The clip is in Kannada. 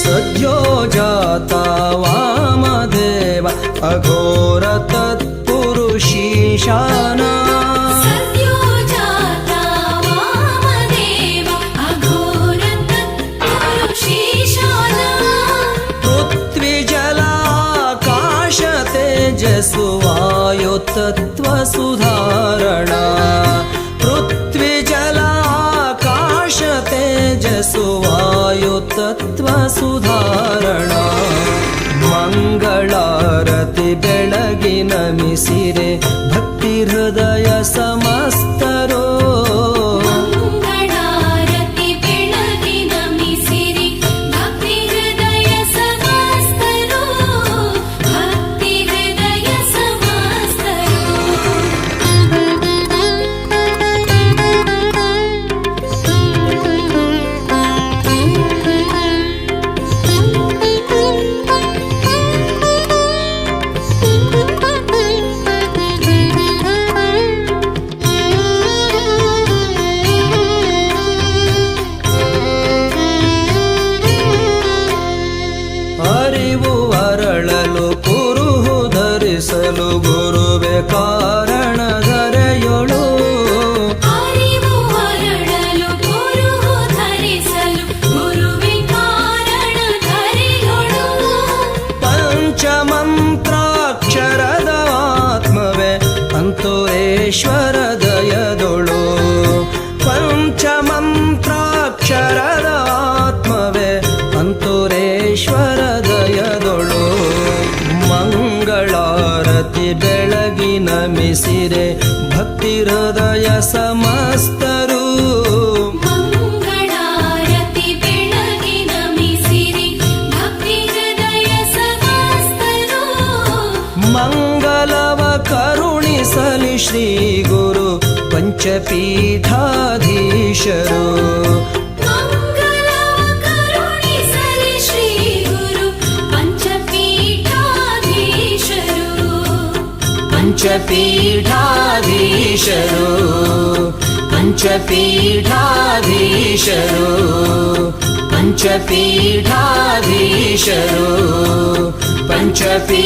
सद्यो जाता वामदेव अघोर तत्पुरुषीशाना तेजस्वायो तत्त्वसुधारणा पृथ्वी जलाकाश तेजस्वायो तत्त्वसुधारणा मंगलारति बेळगिन मिसिरे भक्ति हृदय समस्तरो ಗುರುವೆ ಕಾರಣ ಧರೆಯೊಳು ಅರಿವು ಅರಳಲು ಗುರು ಧರಿಸಲು ಗುರುವೆ ಕಾರಣ ಧರೆಯೊಳು ಪಂಚಮಂತ್ರಾಕ್ಷರದ ಆತ್ಮವೇ ಅಂತೋರೇಶ್ವರ ದಯದೊಳು ಪಂಚಮಂತ್ರಾಕ್ಷರದ ಆತ್ಮವೇ ಅಂತೋರೇಶ್ವರ ದಯದೊಳು ಮಂಗಳಾರತಿ ಬೆಳಗಿನ ಮಿಸಿರೆ ಭಕ್ತಿ ಹೃದಯ ಸಮಸ್ತರು ಮಂಗಳಾರತಿ ಬೆಳಗಿನ ಮಿಸಿರೆ ಭಕ್ತಿ ಹೃದಯ ಸಮಸ್ತರು ಮಂಗಲವ ಕರುಣಿಸಲಿ ಶ್ರೀ ಗುರು ಪಂಚಪೀಠಾಧೀಶರು पंचपीठाधीशरो पंचपीठाधीशरो पंचपीठाधीशरो पंचपीठाधीशरो